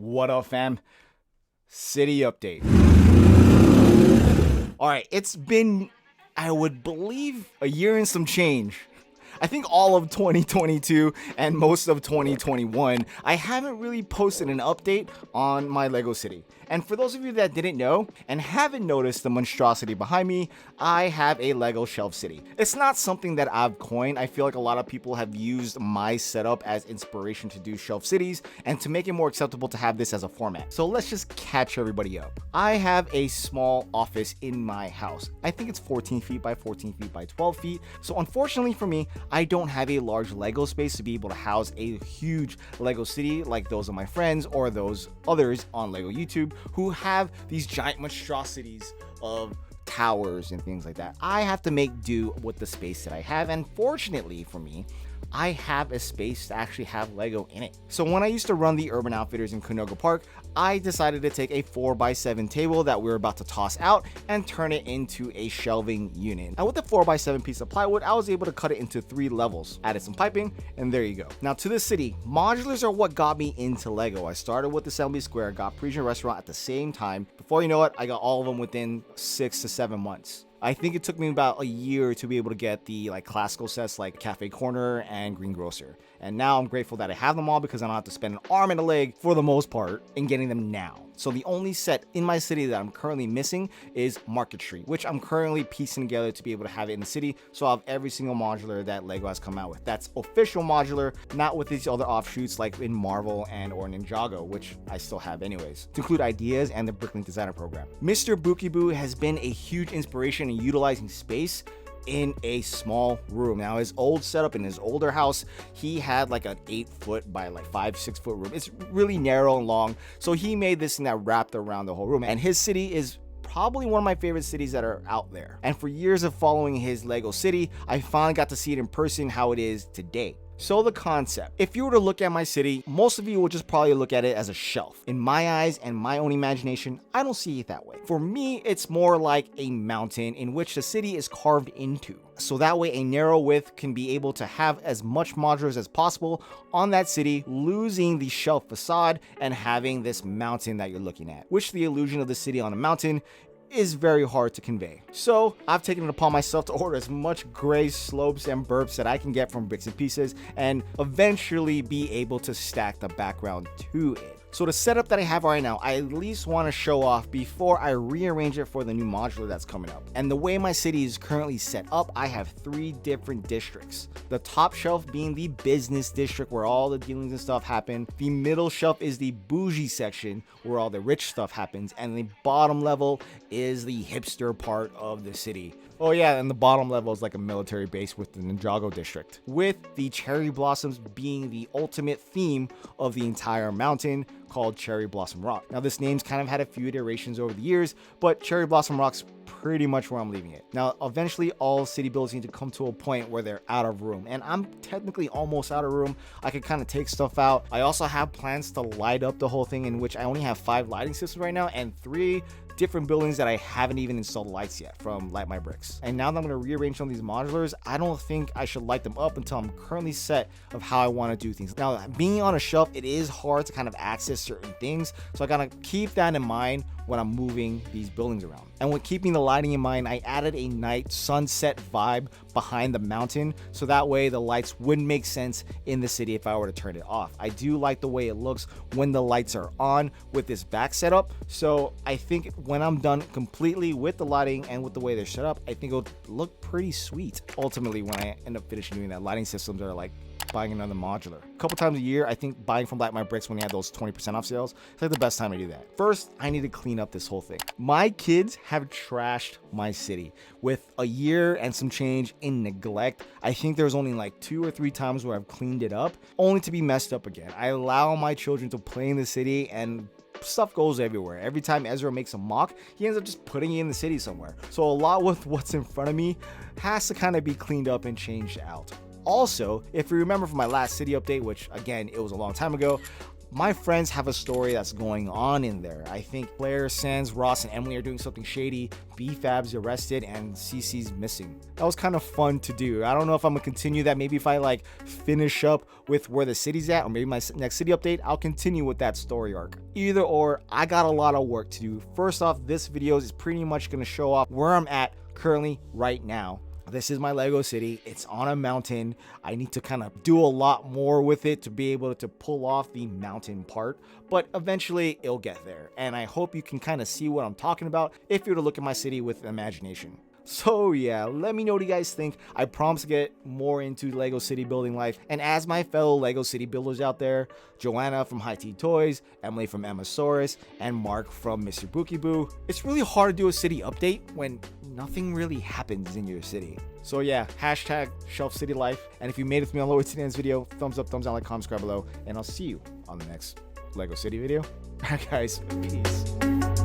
What up, fam? City update. Alright, it's been, I would believe, a year and some change. I think all of 2022 and most of 2021, I haven't really posted an update on my LEGO City. And for those of you that didn't know and haven't noticed the monstrosity behind me, I have a LEGO Shelf City. It's not something that I've coined. I feel like a lot of people have used my setup as inspiration to do shelf cities and to make it more acceptable to have this as a format. So let's just catch everybody up. I have a small office in my house. I think it's 14 feet by 14 feet by 12 feet. So unfortunately for me, I don't have a large LEGO space to be able to house a huge LEGO city like those of my friends or those others on LEGO YouTube who have these giant monstrosities of towers and things like that. I have to make do with the space that I have, and fortunately for me, I have a space to actually have LEGO in it. So when I used to run the Urban Outfitters in Canoga Park, I decided to take a 4x7 table that we were about to toss out and turn it into a shelving unit. And with the 4x7 piece of plywood, I was able to cut it into 3 levels, added some piping, and there you go. Now to the city, modulars are what got me into LEGO. I started with Assembly Square, got Parisian Restaurant at the same time. Before you know it, I got all of them within 6 to 7 months. I think it took me about a year to be able to get the classical sets like Cafe Corner and Greengrocer. And now I'm grateful that I have them all because I don't have to spend an arm and a leg for the most part in getting them now. So the only set in my city that I'm currently missing is Market Street, which I'm currently piecing together to be able to have it in the city. So I'll have every single modular that LEGO has come out with. That's official modular, not with these other offshoots like in Marvel and or Ninjago, which I still have anyways, to include ideas and the Bricklink Designer Program. Mr. Bookyboo has been a huge inspiration in utilizing space in a small room. Now his old setup in his older house, he had like an 8-foot by 5-6 foot room. It's really narrow and long, so he made this thing that wrapped around the whole room, and his city is probably one of my favorite cities that are out there. And for years of following his LEGO City, I finally got to see it in person how it is today. So the concept, if you were to look at my city, most of you will just probably look at it as a shelf. In my eyes and my own imagination, I don't see it that way. For me, it's more like a mountain in which the city is carved into. So that way a narrow width can be able to have as much modulars as possible on that city, losing the shelf facade and having this mountain that you're looking at, which the illusion of the city on a mountain is very hard to convey. So I've taken it upon myself to order as much gray slopes and burps that I can get from Bricks and Pieces and eventually be able to stack the background to it. So the setup that I have right now, I at least want to show off before I rearrange it for the new modular that's coming up. And the way my city is currently set up, I have 3 different districts. The top shelf being the business district where all the dealings and stuff happen. The middle shelf is the bougie section where all the rich stuff happens. And the bottom level is the hipster part of the city. Oh yeah, and the bottom level is like a military base with the Ninjago district, with the cherry blossoms being the ultimate theme of the entire mountain, called Cherry Blossom Rock. Now this name's kind of had a few iterations over the years, but Cherry Blossom Rock's pretty much where I'm leaving it. Now eventually all city buildings need to come to a point where they're out of room, and I'm technically almost out of room. I could kind of take stuff out. I also have plans to light up the whole thing, in which I only have 5 lighting systems right now and 3 different buildings that I haven't even installed lights yet from SHYTIMEismyTIME. And now that I'm going to rearrange some of these modulars, I don't think I should light them up until I'm currently set of how I want to do things. Now, being on a shelf, it is hard to kind of access certain things, so I gotta keep that in mind when I'm moving these buildings around. And with keeping the lighting in mind, I added a night sunset vibe behind the mountain, so that way the lights wouldn't make sense in the city if I were to turn it off. I do like the way it looks when the lights are on with this back setup, so I think when I'm done completely with the lighting and with the way they're set up, I think it'll look pretty sweet ultimately when I end up finishing doing that. Lighting systems are like buying another modular. A couple times a year, I think buying from SHYTIMEismyTIME when they have those 20% off sales, it's like the best time to do that. First, I need to clean up this whole thing. My kids have trashed my city with a year and some change in neglect. I think there's only like 2 or 3 times where I've cleaned it up, only to be messed up again. I allow my children to play in the city and stuff goes everywhere. Every time Ezra makes a mock, he ends up just putting it in the city somewhere. So a lot with what's in front of me has to kind of be cleaned up and changed out. Also, if you remember from my last city update, which again, it was a long time ago, my friends have a story that's going on in there. I think Claire, Sans, Ross, and Emily are doing something shady. B-Fab's arrested and CC's missing. That was kind of fun to do. I don't know if I'm gonna continue that. Maybe if I like finish up with where the city's at, or maybe my next city update, I'll continue with that story arc. Either or, I got a lot of work to do. First off, this video is pretty much gonna show off where I'm at currently right now. This is my Lego city. It's on a mountain. I need to kind of do a lot more with it to be able to pull off the mountain part, but eventually it'll get there. And I hope you can kind of see what I'm talking about if you were to look at my city with imagination. So yeah, let me know what you guys think. I promise to get more into Lego city building life. And as my fellow Lego city builders out there, Joanna from High Tea Toys, Emily from Emmasaurus, and Mark from Mr. Bookie Boo, it's really hard to do a city update when nothing really happens in your city. So yeah, hashtag Shelf City Life. And if you made it with me on lower today's video, thumbs up, thumbs down, like, comment, subscribe below, and I'll see you on the next Lego City video. Alright guys, peace.